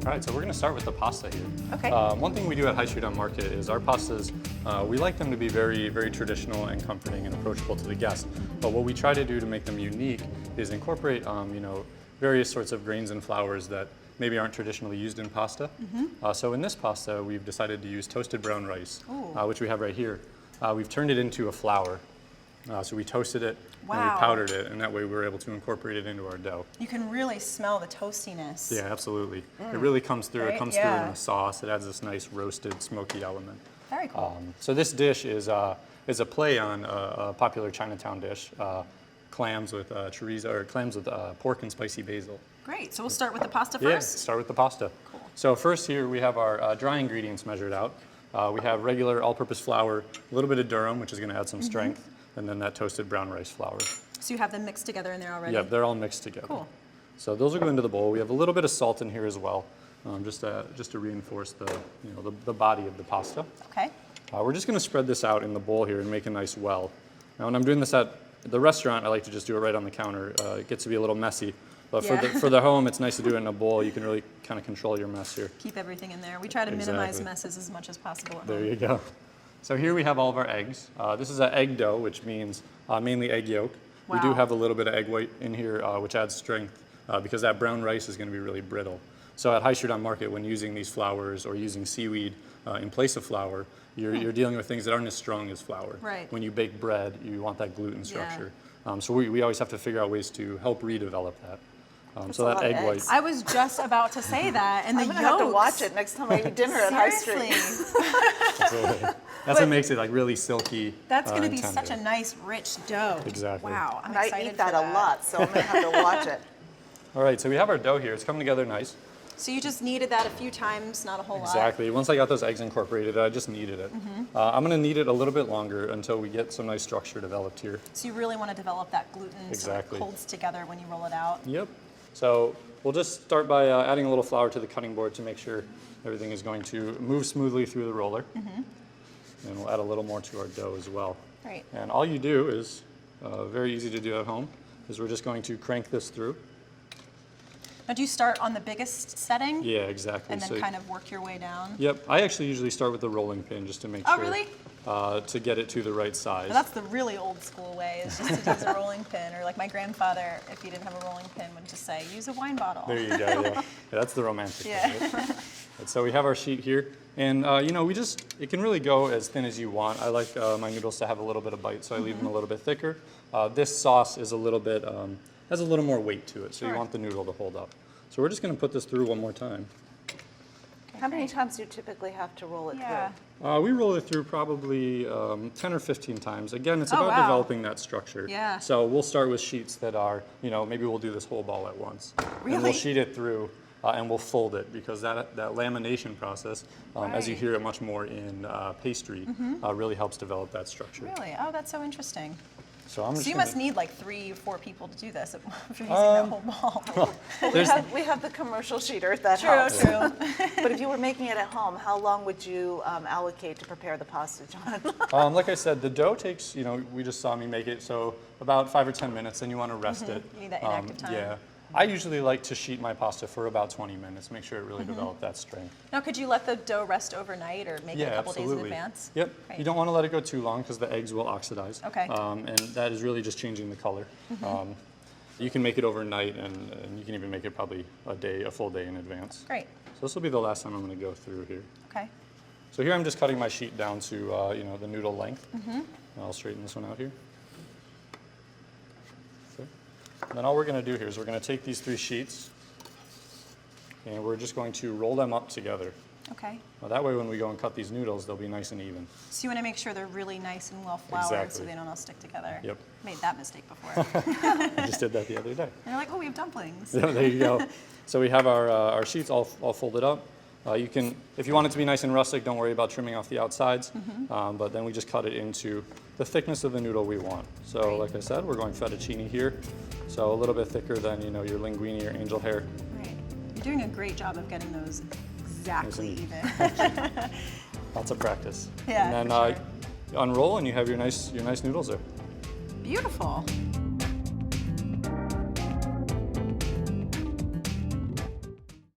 All right, so we're gonna start with the pasta here. Okay. One thing we do at High Street on Market is our pastas, we like them to be very, very traditional and comforting and approachable to the guest. But what we try to do to make them unique is incorporate, various sorts of grains and flours that maybe aren't traditionally used in pasta. So in this pasta, we've decided to use toasted brown rice, which we have right here. We've turned it into a flour. So we toasted it and we powdered it, and that way we were able to incorporate it into our dough. You can really smell the toastiness. Yeah, absolutely. It really comes through. Right? It comes through in the sauce. It adds this nice roasted, smoky element. Very cool. So this dish is a play on a popular Chinatown dish, clams with chorizo, or clams with pork and spicy basil. Great. So we'll start with the pasta Yeah, first? start with the pasta. Cool. So first here we have our dry ingredients measured out. We have regular all-purpose flour, a little bit of durum, which is going to add some strength, and then that toasted brown rice flour. So you have them mixed together in there already? Yeah, they're all mixed together. Cool. So those will go into the bowl. We have a little bit of salt in here as well, just to reinforce the body of the pasta. Okay. We're just going to spread this out in the bowl here and make a nice well. Now, when I'm doing this at the restaurant, I like to just do it right on the counter. It gets to be a little messy. But for the home, it's nice to do it in a bowl. You can really kind of control your mess here. Keep everything in there. We try to minimize messes as much as possible at home. There you go. So here we have all of our eggs. This is an egg dough, which means mainly egg yolk. Wow. We do have a little bit of egg white in here, which adds strength because that brown rice is going to be really brittle. So at High Street on Market, when using these flours or using seaweed in place of flour, you're dealing with things that aren't as strong as flour. Right. When you bake bread, you want that gluten structure. So we always have to figure out ways to help redevelop that. So that egg white. I was just about to say that, and I'm the gonna have to watch it next time I eat dinner at High Street. That's what makes it like really silky. That's going to be tender. such a nice, rich dough. Exactly. Wow, I'm I excited eat that for a lot, so I'm gonna have to watch it. All right, so we have our dough here. It's coming together nice. So you just kneaded that a few times, not a whole lot? Exactly. Once I got those eggs incorporated, I just kneaded it. I'm going to knead it a little bit longer until we get some nice structure developed here. So you really want to develop that gluten Exactly. so it holds together when you roll it out? Yep. So we'll just start by adding a little flour to the cutting board to make sure everything is going to move smoothly through the roller. And we'll add a little more to our dough as well. Great. And all you do is, very easy to do at home, is we're just going to crank this through. Now, do you start on the biggest setting? Yeah, exactly. And then kind of work your way down? Yep. I actually usually start with the rolling pin just to make Oh, sure. really? To get it to the right size. Now, that's the really old school way, is just to use a rolling pin. Or like my grandfather, if he didn't have a rolling pin, would just say, use a wine bottle. There you go, yeah. That's the romantic way, right? So we have our sheet here. And, it can really go as thin as you want. I like my noodles to have a little bit of bite, so I leave them a little bit thicker. This sauce is a little bit, has a little more weight to it, so you want the noodle to hold up. So we're just going to put this through one more time. How many times do you typically have to roll it through? We roll it through probably 10 or 15 times. Again, it's about developing that structure. Yeah. So we'll start with sheets that are, maybe we'll do this whole ball at once. Really? And we'll sheet it through and we'll fold it because that lamination process, as you hear it much more in pastry, really helps develop that structure. Really? Oh, that's so interesting. So you must need like 3 or 4 people to do this if you're using that whole ball. We have the commercial sheeter that helps. True. But if you were making it at home, how long would you allocate to prepare the pasta, John? Like I said, the dough takes, we just saw me make it, so about 5 or 10 minutes, then you want to rest it. You need that inactive time. Yeah. I usually like to sheet my pasta for about 20 minutes, make sure it really develops that strength. Now, could you let the dough rest overnight or make it a couple days in absolutely. advance? Yep. Great. You don't want to let it go too long because the eggs will oxidize. Okay. And that is really just changing the color. You can make it overnight, and you can even make it probably a full day in advance. Great. So this will be the last time I'm going to go through here. Okay. So here I'm just cutting my sheet down to the noodle length. And I'll straighten this one out here. Okay. And then all we're going to do here is we're going to take these 3 sheets and we're just going to roll them up together. Okay. Now that way when we go and cut these noodles, they'll be nice and even. So you want to make sure they're really nice and well floured Exactly. so they don't all stick together. Yep. Made that mistake before. I just did that the other day. And you're like, oh, we have dumplings. Yeah, there you go. So we have our sheets all folded up. You can, if you want it to be nice and rustic, don't worry about trimming off the outsides. But then we just cut it into the thickness of the noodle we want. So like I said, we're going fettuccine here. So a little bit thicker than your linguine or angel hair. Right. You're doing a great job of getting those exactly even. Lots of practice. Yeah, And then you unroll and you have your nice noodles there. Beautiful.